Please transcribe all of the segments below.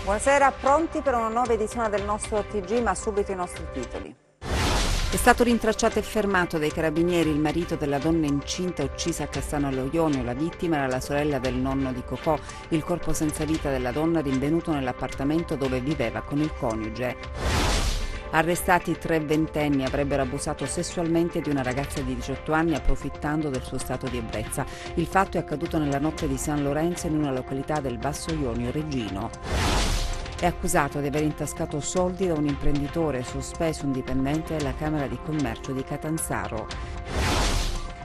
Buonasera, pronti per una nuova edizione del nostro TG, ma subito i nostri titoli. È stato rintracciato e fermato dai carabinieri il marito della donna incinta uccisa a Cassano allo Ionio. La vittima era la sorella del nonno di Cocò. Il corpo senza vita della donna rinvenuto nell'appartamento dove viveva con il coniuge. Arrestati 3 ventenni, avrebbero abusato sessualmente di una ragazza di 18 anni approfittando del suo stato di ebbrezza. Il fatto è accaduto nella notte di San Lorenzo in una località del Basso Ionio Reggino. È accusato di aver intascato soldi da un imprenditore, sospeso un dipendente della Camera di Commercio di Catanzaro.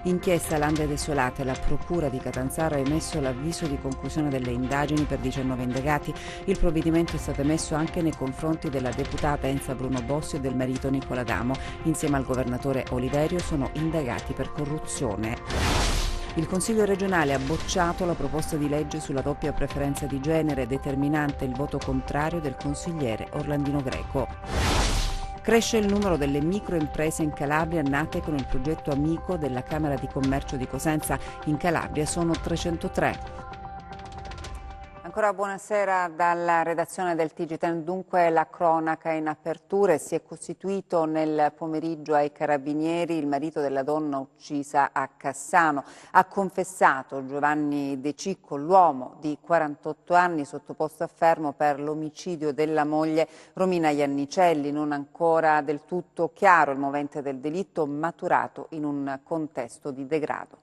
Inchiesta Lande Desolate, la Procura di Catanzaro ha emesso l'avviso di conclusione delle indagini per 19 indagati. Il provvedimento è stato emesso anche nei confronti della deputata Enza Bruno Bossi e del marito Nicola Damo. Insieme al governatore Oliverio sono indagati per corruzione. Il Consiglio regionale ha bocciato la proposta di legge sulla doppia preferenza di genere, determinante il voto contrario del consigliere Orlandino Greco. Cresce il numero delle microimprese in Calabria nate con il progetto Amico della Camera di Commercio di Cosenza. In Calabria sono 303. Ancora buonasera dalla redazione del TG10. Dunque la cronaca in apertura. Si è costituito nel pomeriggio ai carabinieri il marito della donna uccisa a Cassano. Ha confessato Giovanni De Cicco, l'uomo di 48 anni sottoposto a fermo per l'omicidio della moglie Romina Iannicelli. Non ancora del tutto chiaro il movente del delitto, maturato in un contesto di degrado.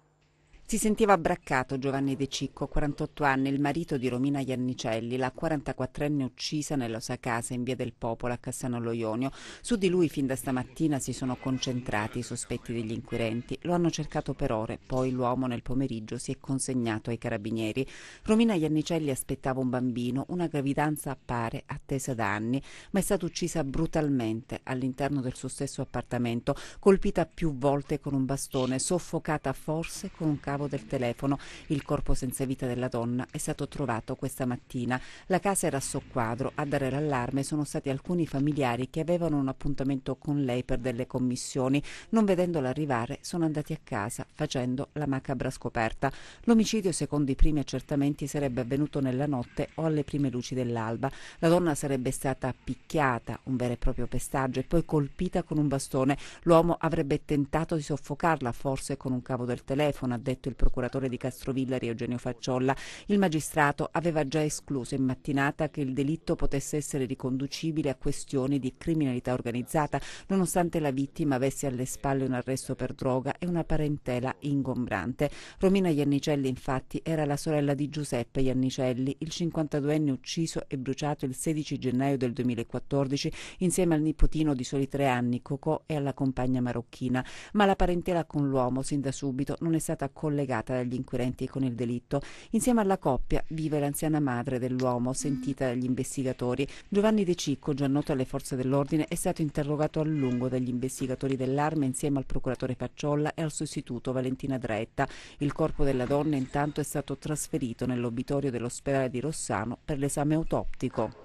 Si sentiva abbraccato Giovanni De Cicco, 48 anni, il marito di Romina Iannicelli, la 44enne uccisa nella sua casa in via del Popolo a Cassano allo Ionio. Su di lui fin da stamattina si sono concentrati i sospetti degli inquirenti. Lo hanno cercato per ore, poi l'uomo nel pomeriggio si è consegnato ai carabinieri. Romina Iannicelli aspettava un bambino, una gravidanza appare attesa da anni, ma è stata uccisa brutalmente all'interno del suo stesso appartamento, colpita più volte con un bastone, soffocata forse con un cavo del telefono. Il corpo senza vita della donna è stato trovato questa mattina. La casa era a soqquadro. A dare l'allarme sono stati alcuni familiari che avevano un appuntamento con lei per delle commissioni. Non vedendola arrivare sono andati a casa facendo la macabra scoperta. L'omicidio, secondo i primi accertamenti, sarebbe avvenuto nella notte o alle prime luci dell'alba. La donna sarebbe stata picchiata, un vero e proprio pestaggio, e poi colpita con un bastone. L'uomo avrebbe tentato di soffocarla, forse con un cavo del telefono, ha detto il procuratore di Castrovillari Eugenio Facciolla. Il magistrato aveva già escluso in mattinata che il delitto potesse essere riconducibile a questioni di criminalità organizzata, nonostante la vittima avesse alle spalle un arresto per droga e una parentela ingombrante. Romina Iannicelli, infatti, era la sorella di Giuseppe Iannicelli, il 52enne ucciso e bruciato il 16 gennaio del 2014 insieme al nipotino di soli 3 anni, Cocò, e alla compagna marocchina. Ma la parentela con l'uomo sin da subito non è stata collegata dagli inquirenti con il delitto. Insieme alla coppia vive l'anziana madre dell'uomo, sentita dagli investigatori. Giovanni De Cicco, già noto alle forze dell'ordine, è stato interrogato a lungo dagli investigatori dell'Arma insieme al procuratore Facciolla e al sostituto Valentina Draetta. Il corpo della donna intanto è stato trasferito nell'obitorio dell'ospedale di Rossano per l'esame autoptico.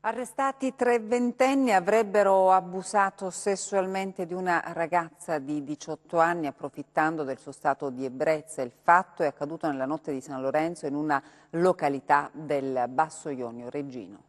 Arrestati 3 ventenni, avrebbero abusato sessualmente di una ragazza di 18 anni approfittando del suo stato di ebbrezza. Il fatto è accaduto nella notte di San Lorenzo in una località del Basso Ionio Reggino.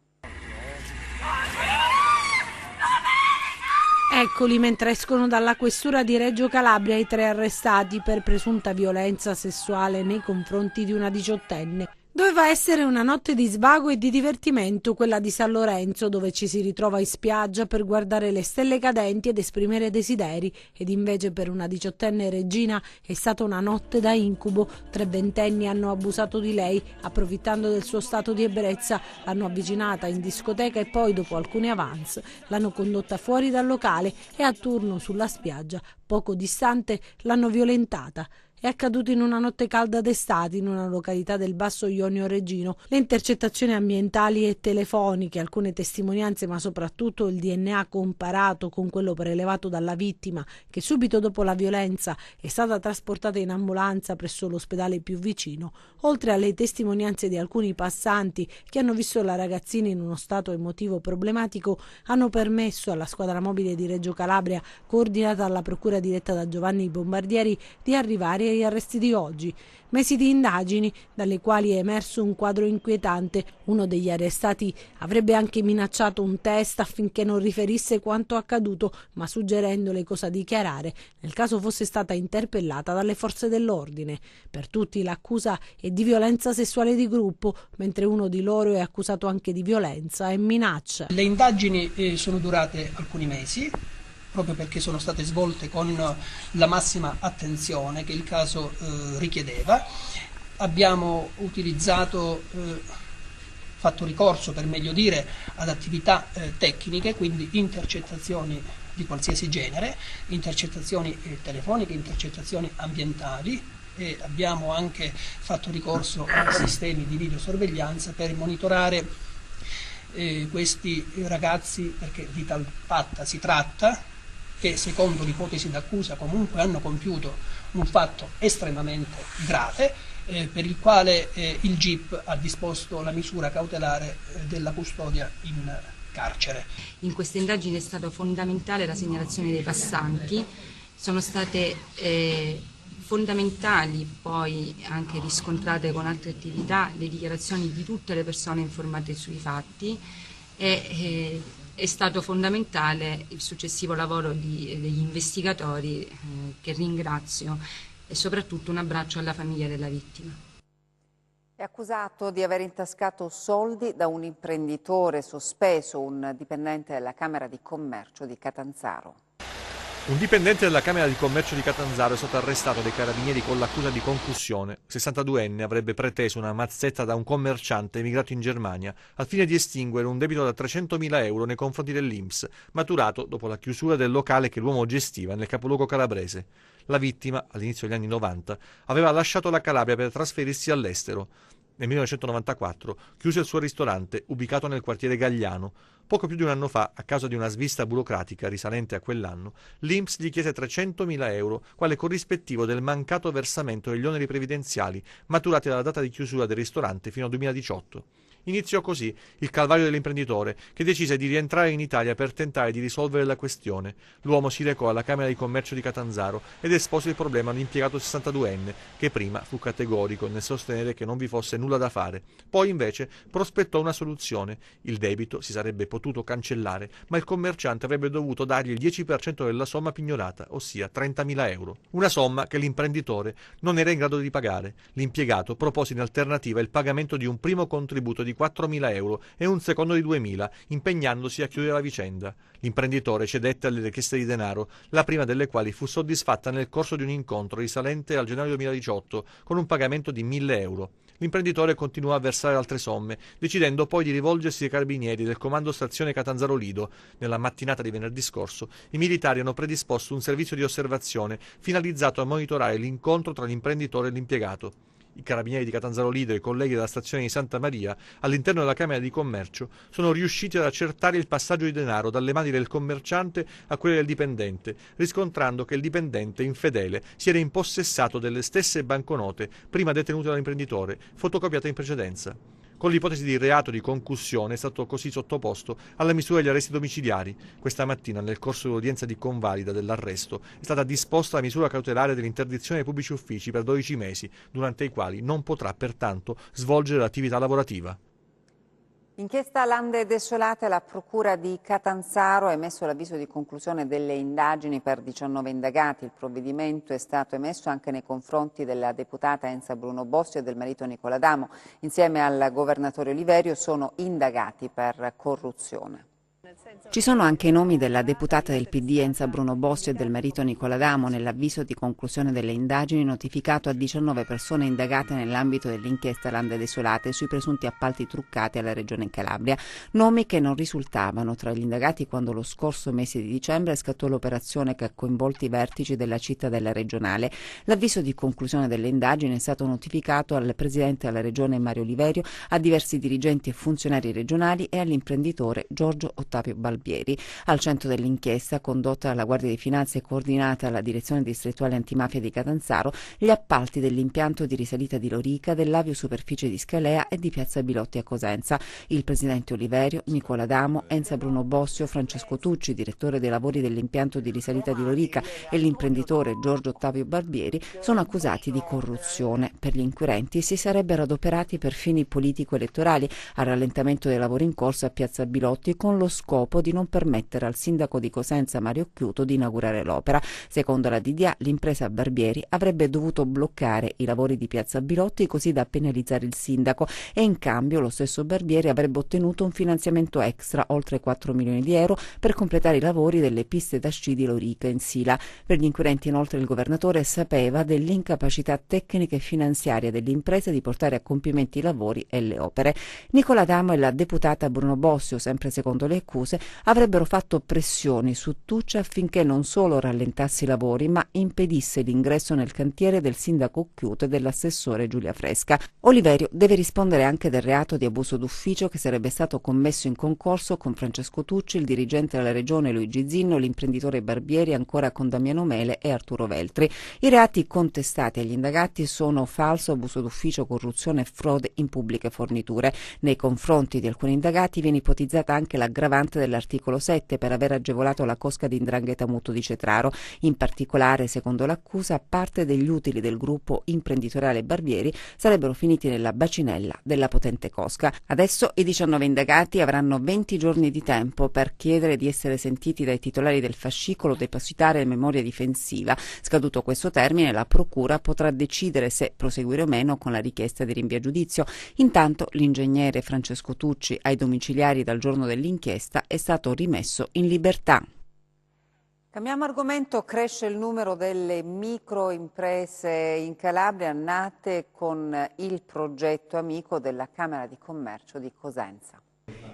Eccoli mentre escono dalla questura di Reggio Calabria i 3 arrestati per presunta violenza sessuale nei confronti di una 18enne. Doveva essere una notte di svago e di divertimento, quella di San Lorenzo, dove ci si ritrova in spiaggia per guardare le stelle cadenti ed esprimere desideri, ed invece per una 18enne Regina è stata una notte da incubo. 3 ventenni hanno abusato di lei, approfittando del suo stato di ebbrezza, l'hanno avvicinata in discoteca e poi, dopo alcuni avance, l'hanno condotta fuori dal locale e a turno sulla spiaggia, poco distante, l'hanno violentata. È accaduto in una notte calda d'estate in una località del Basso Ionio Reggino. Le intercettazioni ambientali e telefoniche, alcune testimonianze, ma soprattutto il DNA comparato con quello prelevato dalla vittima, che subito dopo la violenza è stata trasportata in ambulanza presso l'ospedale più vicino, oltre alle testimonianze di alcuni passanti che hanno visto la ragazzina in uno stato emotivo problematico, hanno permesso alla squadra mobile di Reggio Calabria, coordinata dalla procura diretta da Giovanni Bombardieri, di arrivare agli arresti di oggi. Mesi di indagini, dalle quali è emerso un quadro inquietante. Uno degli arrestati avrebbe anche minacciato un test affinché non riferisse quanto accaduto, ma suggerendole cosa dichiarare nel caso fosse stata interpellata dalle forze dell'ordine. Per tutti l'accusa è di violenza sessuale di gruppo, mentre uno di loro è accusato anche di violenza e minaccia. Le indagini sono durate alcuni mesi, proprio perché sono state svolte con la massima attenzione che il caso richiedeva. Abbiamo fatto ricorso, per meglio dire, ad attività tecniche, quindi intercettazioni di qualsiasi genere, intercettazioni telefoniche, intercettazioni ambientali, e abbiamo anche fatto ricorso a sistemi di videosorveglianza per monitorare questi ragazzi, perché di tal patta si tratta, che secondo l'ipotesi d'accusa comunque hanno compiuto un fatto estremamente grave, per il quale il GIP ha disposto la misura cautelare della custodia in carcere. In questa indagine è stata fondamentale la segnalazione dei passanti, sono state fondamentali poi anche riscontrate con altre attività le dichiarazioni di tutte le persone informate sui fatti. È stato fondamentale il successivo lavoro degli investigatori, che ringrazio, e soprattutto un abbraccio alla famiglia della vittima. È accusato di aver intascato soldi da un imprenditore sospeso, un dipendente della Camera di Commercio di Catanzaro. Un dipendente della Camera di Commercio di Catanzaro è stato arrestato dai carabinieri con l'accusa di concussione. 62enne avrebbe preteso una mazzetta da un commerciante emigrato in Germania al fine di estinguere un debito da 300.000 euro nei confronti dell'INPS, maturato dopo la chiusura del locale che l'uomo gestiva nel capoluogo calabrese. La vittima, all'inizio degli anni 90, aveva lasciato la Calabria per trasferirsi all'estero. Nel 1994 chiuse il suo ristorante, ubicato nel quartiere Gagliano. Poco più di un anno fa, a causa di una svista burocratica risalente a quell'anno, l'INPS gli chiese 300.000 euro quale corrispettivo del mancato versamento degli oneri previdenziali maturati dalla data di chiusura del ristorante fino al 2018. Iniziò così il calvario dell'imprenditore, che decise di rientrare in Italia per tentare di risolvere la questione. L'uomo si recò alla Camera di Commercio di Catanzaro ed espose il problema all'impiegato 62enne, che prima fu categorico nel sostenere che non vi fosse nulla da fare. Poi invece prospettò una soluzione. Il debito si sarebbe potuto cancellare, ma il commerciante avrebbe dovuto dargli il 10% della somma pignorata, ossia 30.000 euro. Una somma che l'imprenditore non era in grado di pagare. L'impiegato propose in alternativa il pagamento di un primo contributo di 4.000 euro e un secondo di 2.000, impegnandosi a chiudere la vicenda. L'imprenditore cedette alle richieste di denaro, la prima delle quali fu soddisfatta nel corso di un incontro risalente al gennaio 2018 con un pagamento di 1.000 euro. L'imprenditore continuò a versare altre somme, decidendo poi di rivolgersi ai carabinieri del comando stazione Catanzaro Lido. Nella mattinata di venerdì scorso i militari hanno predisposto un servizio di osservazione finalizzato a monitorare l'incontro tra l'imprenditore e l'impiegato. I carabinieri di Catanzaro Lido e i colleghi della stazione di Santa Maria, all'interno della Camera di Commercio, sono riusciti ad accertare il passaggio di denaro dalle mani del commerciante a quelle del dipendente, riscontrando che il dipendente infedele si era impossessato delle stesse banconote prima detenute dall'imprenditore, fotocopiate in precedenza. Con l'ipotesi di reato di concussione è stato così sottoposto alla misura degli arresti domiciliari. Questa mattina, nel corso dell'udienza di convalida dell'arresto, è stata disposta la misura cautelare dell'interdizione ai pubblici uffici per 12 mesi, durante i quali non potrà pertanto svolgere l'attività lavorativa. Inchiesta Lande Desolate, la Procura di Catanzaro ha emesso l'avviso di conclusione delle indagini per 19 indagati. Il provvedimento è stato emesso anche nei confronti della deputata Enza Bruno Bossi e del marito Nicola D'Amo. Insieme al governatore Oliverio sono indagati per corruzione. Ci sono anche i nomi della deputata del PD Enza Bruno Bossi e del marito Nicola D'Amo nell'avviso di conclusione delle indagini notificato a 19 persone indagate nell'ambito dell'inchiesta Lande Desolate sui presunti appalti truccati alla Regione Calabria, nomi che non risultavano tra gli indagati quando lo scorso mese di dicembre scattò l'operazione che ha coinvolto i vertici della cittadella regionale. L'avviso di conclusione delle indagini è stato notificato al Presidente della Regione Mario Oliverio, a diversi dirigenti e funzionari regionali e all'imprenditore Giorgio Ottaviani. Ottavio Barbieri. Al centro dell'inchiesta, condotta dalla Guardia di Finanza e coordinata dalla Direzione Distrettuale Antimafia di Catanzaro, gli appalti dell'impianto di risalita di Lorica, dell'avio superficie di Scalea e di Piazza Bilotti a Cosenza. Il presidente Oliverio, Nicola D'Amo, Enza Bruno Bossio, Francesco Tucci, direttore dei lavori dell'impianto di risalita di Lorica, e l'imprenditore Giorgio Ottavio Barbieri sono accusati di corruzione. Per gli inquirenti si sarebbero adoperati per fini politico-elettorali al rallentamento dei lavori in corso a Piazza Bilotti, con lo scopo di non permettere al sindaco di Cosenza Mario Chiuto di inaugurare l'opera. Secondo la DDA, l'impresa Barbieri avrebbe dovuto bloccare i lavori di Piazza Bilotti così da penalizzare il sindaco, e in cambio lo stesso Barbieri avrebbe ottenuto un finanziamento extra, oltre 4 milioni di euro, per completare i lavori delle piste da sci di Lorica in Sila. Per gli inquirenti, inoltre, il governatore sapeva dell'incapacità tecnica e finanziaria dell'impresa di portare a compimento i lavori e le opere. Nicola D'Amo e la deputata Bruno Bossio, sempre secondo le accuse, avrebbero fatto pressioni su Tucci affinché non solo rallentasse i lavori, ma impedisse l'ingresso nel cantiere del sindaco Chiuto e dell'assessore Giulia Fresca. Oliverio deve rispondere anche del reato di abuso d'ufficio che sarebbe stato commesso in concorso con Francesco Tucci, il dirigente della regione Luigi Zinno, l'imprenditore Barbieri, ancora con Damiano Mele e Arturo Veltri. I reati contestati agli indagati sono falso, abuso d'ufficio, corruzione e frode in pubbliche forniture. Nei confronti di alcuni indagati viene ipotizzata anche l'aggravante dell'articolo 7 per aver agevolato la cosca di 'Ndrangheta Mutuo di Cetraro. In particolare, secondo l'accusa, parte degli utili del gruppo imprenditoriale Barbieri sarebbero finiti nella bacinella della potente cosca. Adesso i 19 indagati avranno 20 giorni di tempo per chiedere di essere sentiti dai titolari del fascicolo depositare memoria difensiva. Scaduto questo termine, la procura potrà decidere se proseguire o meno con la richiesta di rinvio a giudizio. Intanto l'ingegnere Francesco Tucci, ai domiciliari dal giorno dell'inchiesta, è stato rimesso in libertà. Cambiamo argomento. Cresce il numero delle microimprese in Calabria nate con il progetto Amico della Camera di Commercio di Cosenza.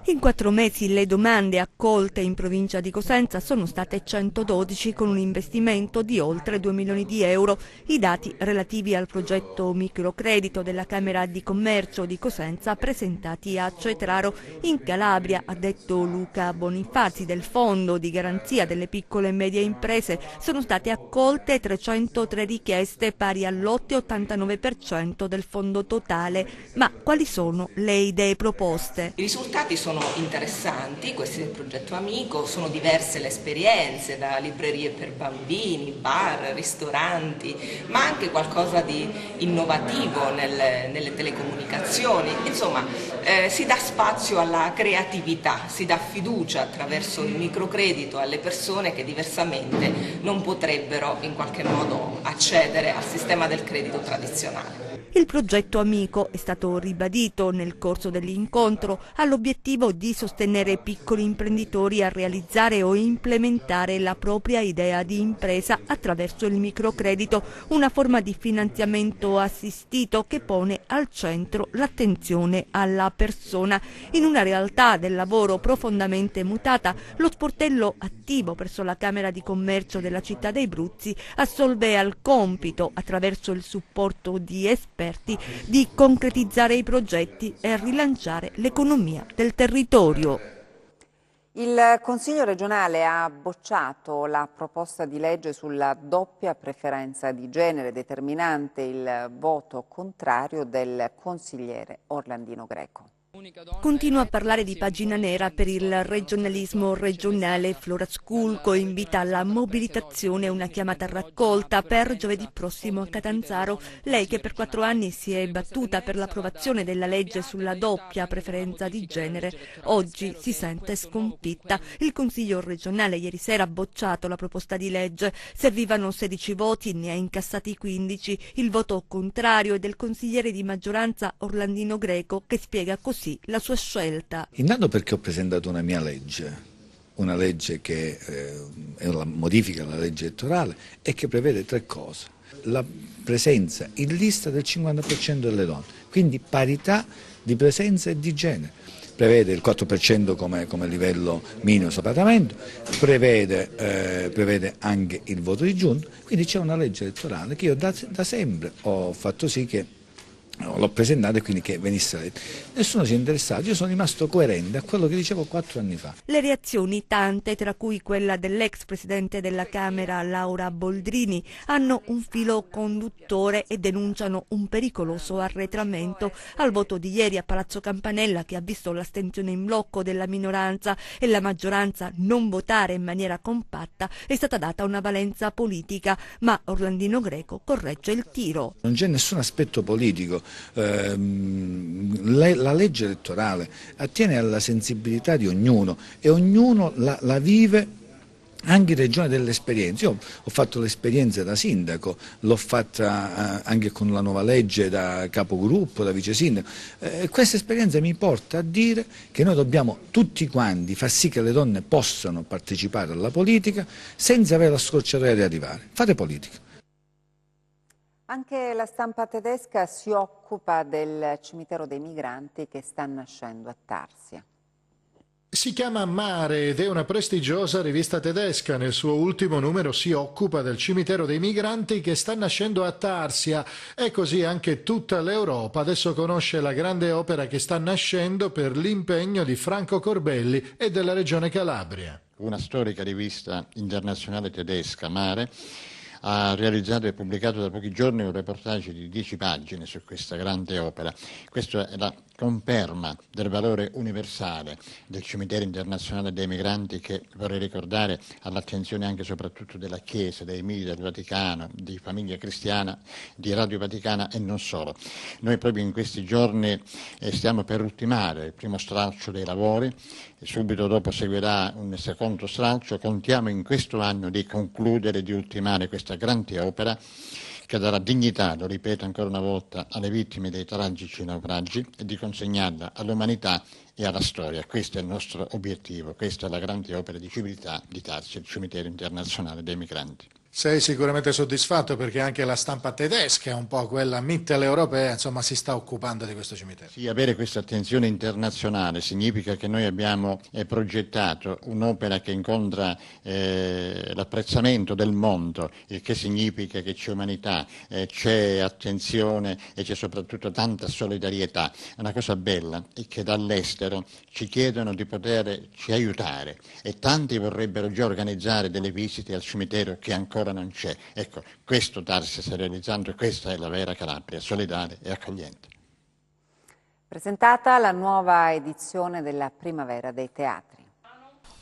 In 4 mesi le domande accolte in provincia di Cosenza sono state 112 con un investimento di oltre 2 milioni di euro. I dati relativi al progetto microcredito della Camera di Commercio di Cosenza presentati a Cetraro in Calabria, ha detto Luca Bonifazi del Fondo di Garanzia delle Piccole e Medie Imprese. Sono state accolte 303 richieste pari all'8,89% del fondo totale. Ma quali sono le idee proposte? I risultati sono interessanti, questo è il progetto Amico, sono diverse le esperienze, da librerie per bambini, bar, ristoranti, ma anche qualcosa di innovativo nelle telecomunicazioni. Insomma, si dà spazio alla creatività, si dà fiducia attraverso il microcredito alle persone che diversamente non potrebbero in qualche modo accedere al sistema del credito tradizionale. Il progetto Amico, è stato ribadito nel corso dell'incontro, ha l'obiettivo di sostenere piccoli imprenditori a realizzare o implementare la propria idea di impresa attraverso il microcredito, una forma di finanziamento assistito che pone al centro l'attenzione alla persona. In una realtà del lavoro profondamente mutata, lo sportello attivo presso la Camera di Commercio della città dei Bruzzi assolve al compito, attraverso il supporto di esperti, di concretizzare i progetti e rilanciare l'economia del territorio. Il Consiglio regionale ha bocciato la proposta di legge sulla doppia preferenza di genere, determinante il voto contrario del consigliere Orlandino Greco. Continua a parlare di pagina nera per il regionalismo regionale. Flora Sculco invita alla mobilitazione e una chiamata a raccolta per giovedì prossimo a Catanzaro. Lei, che per 4 anni si è battuta per l'approvazione della legge sulla doppia preferenza di genere, oggi si sente sconfitta. Il Consiglio regionale ieri sera ha bocciato la proposta di legge. Servivano 16 voti, ne ha incassati 15. Il voto contrario è del consigliere di maggioranza Orlandino Greco, che spiega così la sua scelta. Intanto perché ho presentato una mia legge, una legge che è una modifica alla legge elettorale e che prevede 3 cose: la presenza in lista del 50% delle donne, quindi parità di presenza e di genere, prevede il 4% come livello minimo separatamente, prevede anche il voto di giunta, quindi c'è una legge elettorale che io da sempre ho fatto sì che l'ho presentato e quindi che venisse letto. Nessuno si è interessato, io sono rimasto coerente a quello che dicevo 4 anni fa. Le reazioni, tante, tra cui quella dell'ex presidente della Camera Laura Boldrini, hanno un filo conduttore e denunciano un pericoloso arretramento al voto di ieri a Palazzo Campanella, che ha visto l'astensione in blocco della minoranza e la maggioranza non votare in maniera compatta. È stata data una valenza politica, ma Orlandino Greco corregge il tiro. Non c'è nessun aspetto politico. La legge elettorale attiene alla sensibilità di ognuno e ognuno la vive anche in ragione dell'esperienza. Io ho fatto l'esperienza da sindaco, l'ho fatta anche con la nuova legge da capogruppo, da vice sindaco. Questa esperienza mi porta a dire che noi dobbiamo tutti quanti far sì che le donne possano partecipare alla politica senza avere la scorciatoia di arrivare. Fate politica. Anche la stampa tedesca si occupa del cimitero dei migranti che sta nascendo a Tarsia. Si chiama Mare ed è una prestigiosa rivista tedesca. Nel suo ultimo numero si occupa del cimitero dei migranti che sta nascendo a Tarsia e così anche tutta l'Europa adesso conosce la grande opera che sta nascendo per l'impegno di Franco Corbelli e della regione Calabria. Una storica rivista internazionale tedesca, Mare, ha realizzato e pubblicato da pochi giorni un reportage di 10 pagine su questa grande opera. Questa è la conferma del valore universale del cimitero internazionale dei migranti, che vorrei ricordare all'attenzione anche e soprattutto della Chiesa, dei media, del Vaticano, di Famiglia Cristiana, di Radio Vaticana e non solo. Noi proprio in questi giorni stiamo per ultimare il primo stralcio dei lavori e subito dopo seguirà un secondo stralcio. Contiamo in questo anno di concludere, di ultimare questa grande opera che darà dignità, lo ripeto ancora una volta, alle vittime dei tragici naufragi e di consegnarla all'umanità e alla storia. Questo è il nostro obiettivo, questa è la grande opera di civiltà di Tarsia, il cimitero internazionale dei migranti. Sei sicuramente soddisfatto perché anche la stampa tedesca, un po' quella mitteleuropea, insomma, si sta occupando di questo cimitero. Sì, avere questa attenzione internazionale significa che noi abbiamo progettato un'opera che incontra l'apprezzamento del mondo, il che significa che c'è umanità, c'è attenzione e c'è soprattutto tanta solidarietà. Una cosa bella è che dall'estero ci chiedono di poterci aiutare e tanti vorrebbero già organizzare delle visite al cimitero che ancora non c'è. Ecco, questo Tarsia sta realizzando e questa è la vera Calabria, solidale e accogliente. Presentata la nuova edizione della Primavera dei Teatri.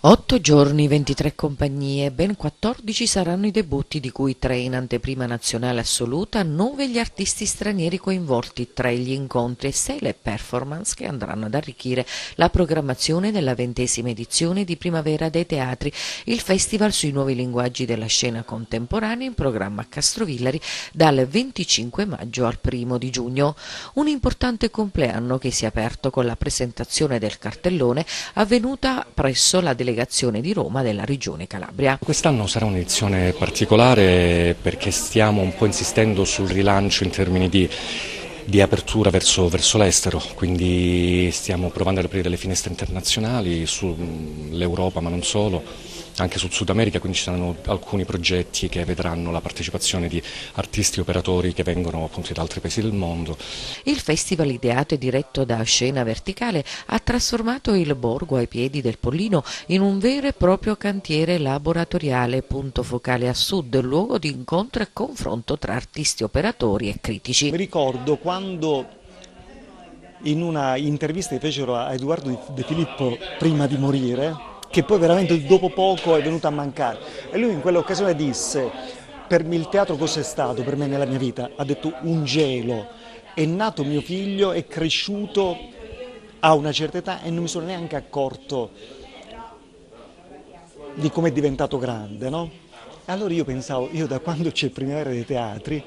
8 giorni, 23 compagnie, ben 14 saranno i debutti, di cui 3 in anteprima nazionale assoluta, 9 gli artisti stranieri coinvolti, 3 gli incontri e 6 le performance che andranno ad arricchire la programmazione della 20ª edizione di Primavera dei Teatri, il festival sui nuovi linguaggi della scena contemporanea in programma a Castrovillari dal 25 maggio al 1 di giugno. Un importante compleanno che si è aperto con la presentazione del cartellone avvenuta presso la delegazione di Roma della Regione Calabria. Quest'anno sarà un'edizione particolare perché stiamo un po' insistendo sul rilancio in termini di apertura verso l'estero, quindi stiamo provando ad aprire le finestre internazionali sull'Europa, ma non solo, anche sul Sud America, quindi ci saranno alcuni progetti che vedranno la partecipazione di artisti e operatori che vengono appunto da altri paesi del mondo. Il festival, ideato e diretto da Scena Verticale, ha trasformato il borgo ai piedi del Pollino in un vero e proprio cantiere laboratoriale, punto focale a sud, luogo di incontro e confronto tra artisti, operatori e critici. Mi ricordo quando in una intervista che fecero a Edoardo De Filippo prima di morire, che poi veramente dopo poco è venuto a mancare, e lui in quell'occasione disse: per me il teatro cos'è stato per me nella mia vita? Ha detto un gelo, è nato mio figlio, è cresciuto a una certa età e non mi sono neanche accorto di come è diventato grande, no? E allora io pensavo, io da quando c'è Primavera dei Teatri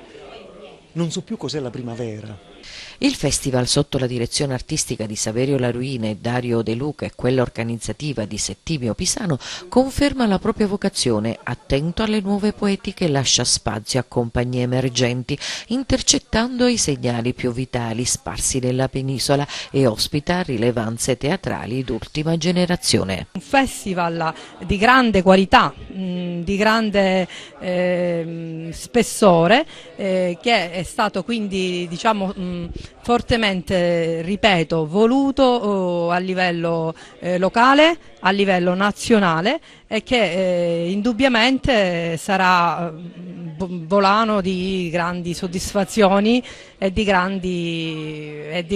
non so più cos'è la primavera. Il festival, sotto la direzione artistica di Saverio Laruina e Dario De Luca e quella organizzativa di Settimio Pisano, conferma la propria vocazione, attento alle nuove poetiche, lascia spazio a compagnie emergenti, intercettando i segnali più vitali sparsi nella penisola, e ospita rilevanze teatrali d'ultima generazione. Un festival di grande qualità, di grande spessore, che è stato quindi, diciamo, fortemente, ripeto, voluto a livello locale, a livello nazionale e che indubbiamente sarà volano di grandi soddisfazioni e di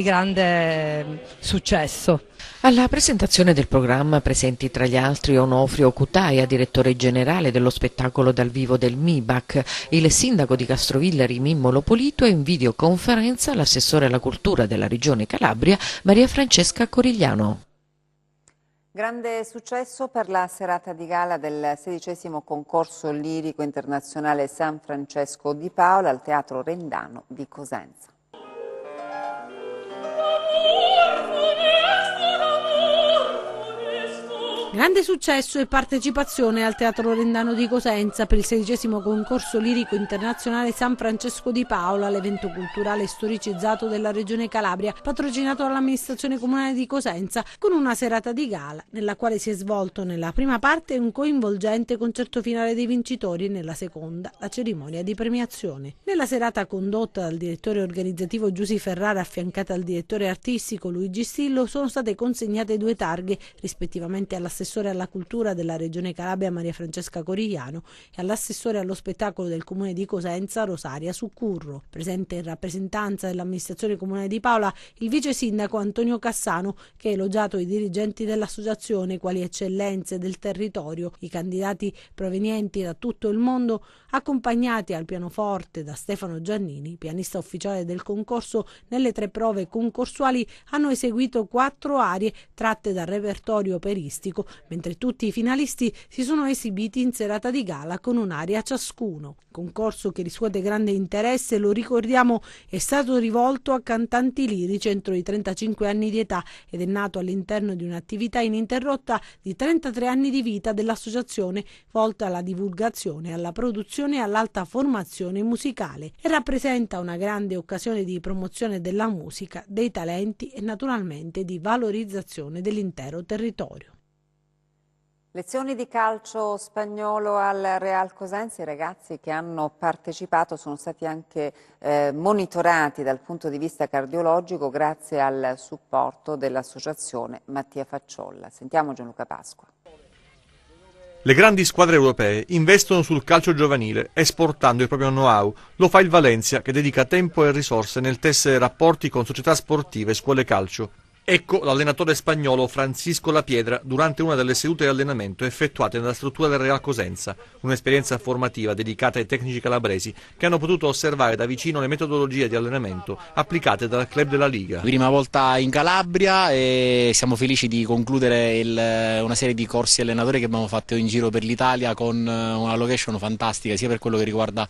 grande successo. Alla presentazione del programma presenti tra gli altri Onofrio Cutaia, direttore generale dello spettacolo dal vivo del MIBAC, il sindaco di Castrovillari Mimmo Lopolito e in videoconferenza l'assessore alla cultura della regione Calabria Maria Francesca Corigliano. Grande successo per la serata di gala del 16° concorso lirico internazionale San Francesco di Paola al Teatro Rendano di Cosenza. Grande successo e partecipazione al Teatro Rendano di Cosenza per il 16° concorso lirico internazionale San Francesco di Paola, l'evento culturale storicizzato della regione Calabria, patrocinato dall'amministrazione comunale di Cosenza, con una serata di gala nella quale si è svolto nella prima parte un coinvolgente concerto finale dei vincitori e nella seconda la cerimonia di premiazione. Nella serata condotta dal direttore organizzativo Giusy Ferrara affiancata al direttore artistico Luigi Stillo sono state consegnate 2 targhe rispettivamente all'assessore alla cultura della regione Calabria Maria Francesca Corigliano e all'assessore allo spettacolo del comune di Cosenza Rosaria Succurro. Presente in rappresentanza dell'amministrazione comunale di Paola il vice sindaco Antonio Cassano, che ha elogiato i dirigenti dell'associazione quali eccellenze del territorio, i candidati provenienti da tutto il mondo, accompagnati al pianoforte da Stefano Giannini, pianista ufficiale del concorso. Nelle 3 prove concorsuali hanno eseguito 4 arie tratte dal repertorio operistico, mentre tutti i finalisti si sono esibiti in serata di gala con un'aria ciascuno. Concorso che riscuote grande interesse, lo ricordiamo, è stato rivolto a cantanti lirici entro i 35 anni di età ed è nato all'interno di un'attività ininterrotta di 33 anni di vita dell'associazione volta alla divulgazione, alla produzione e all'alta formazione musicale e rappresenta una grande occasione di promozione della musica, dei talenti e naturalmente di valorizzazione dell'intero territorio. Lezioni di calcio spagnolo al Real Cosenza. I ragazzi che hanno partecipato sono stati anche monitorati dal punto di vista cardiologico grazie al supporto dell'associazione Mattia Facciolla. Sentiamo Gianluca Pasqua. Le grandi squadre europee investono sul calcio giovanile, esportando il proprio know-how. Lo fa il Valencia, che dedica tempo e risorse nel tessere rapporti con società sportive e scuole calcio. Ecco l'allenatore spagnolo Francisco La Piedra durante una delle sedute di allenamento effettuate nella struttura del Real Cosenza, un'esperienza formativa dedicata ai tecnici calabresi che hanno potuto osservare da vicino le metodologie di allenamento applicate dal club della Liga. Prima volta in Calabria e siamo felici di concludere una serie di corsi allenatori che abbiamo fatto in giro per l'Italia con una location fantastica sia per quello che riguarda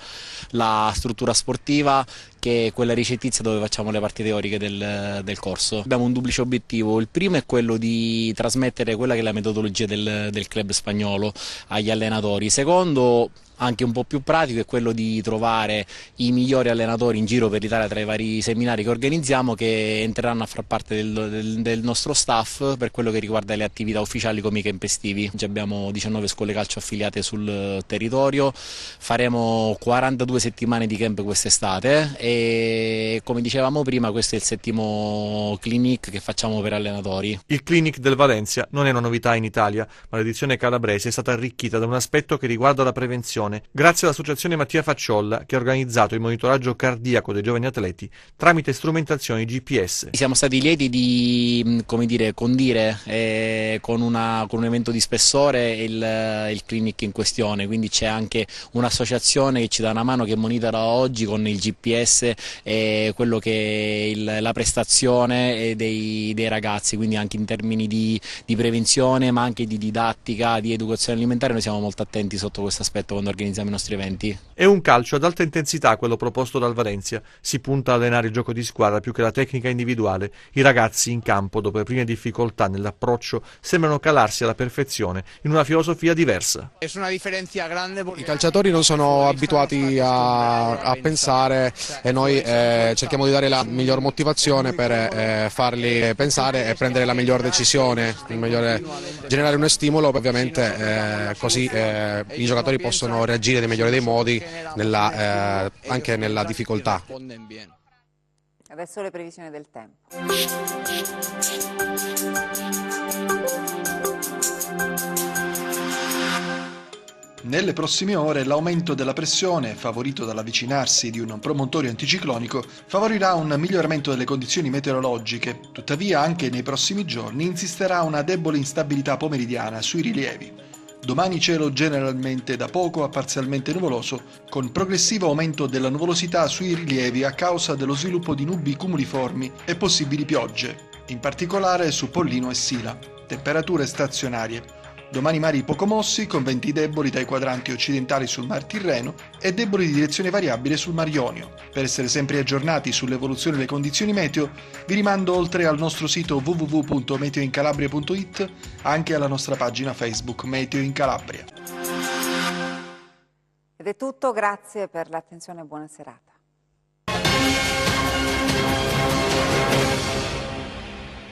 la struttura sportiva che quella ricettizia dove facciamo le parti teoriche del corso. Abbiamo un duplice obiettivo: il primo è quello di trasmettere quella che è la metodologia del club spagnolo agli allenatori, il secondo, anche un po' più pratico, è quello di trovare i migliori allenatori in giro per l'Italia tra i vari seminari che organizziamo, che entreranno a far parte del nostro staff per quello che riguarda le attività ufficiali come i camp estivi. Oggi abbiamo 19 scuole calcio affiliate sul territorio, faremo 42 settimane di camp quest'estate e, come dicevamo prima, questo è il 7° clinic che facciamo per allenatori. Il clinic del Valencia non è una novità in Italia, ma l'edizione calabrese è stata arricchita da un aspetto che riguarda la prevenzione, grazie all'associazione Mattia Facciolla, che ha organizzato il monitoraggio cardiaco dei giovani atleti tramite strumentazioni GPS. Siamo stati lieti di, come dire, condire con un evento di spessore il clinic in questione, quindi c'è anche un'associazione che ci dà una mano, che monitora oggi con il GPS quello che è la prestazione dei ragazzi, quindi anche in termini di prevenzione ma anche di didattica, di educazione alimentare. Noi siamo molto attenti sotto questo aspetto quando organizziamo i nostri eventi. È un calcio ad alta intensità quello proposto dal Valencia. Si punta a allenare il gioco di squadra più che la tecnica individuale. I ragazzi in campo, dopo le prime difficoltà nell'approccio, sembrano calarsi alla perfezione in una filosofia diversa. I calciatori non sono abituati a pensare e noi cerchiamo di dare la miglior motivazione per farli pensare e prendere la miglior decisione, generare uno stimolo, ovviamente così i giocatori possono reagire nel migliore dei modi anche nella difficoltà. Adesso le previsioni del tempo. Nelle prossime ore l'aumento della pressione, favorito dall'avvicinarsi di un promontorio anticiclonico, favorirà un miglioramento delle condizioni meteorologiche. Tuttavia, anche nei prossimi giorni insisterà una debole instabilità pomeridiana sui rilievi. Domani cielo generalmente da poco a parzialmente nuvoloso, con progressivo aumento della nuvolosità sui rilievi a causa dello sviluppo di nubi cumuliformi e possibili piogge, in particolare su Pollino e Sila. Temperature stazionarie. Domani mari poco mossi, con venti deboli dai quadranti occidentali sul Mar Tirreno e deboli di direzione variabile sul Mar Ionio. Per essere sempre aggiornati sull'evoluzione delle condizioni meteo, vi rimando oltre al nostro sito www.meteoincalabria.it anche alla nostra pagina Facebook Meteo in Calabria. Ed è tutto, grazie per l'attenzione e buona serata.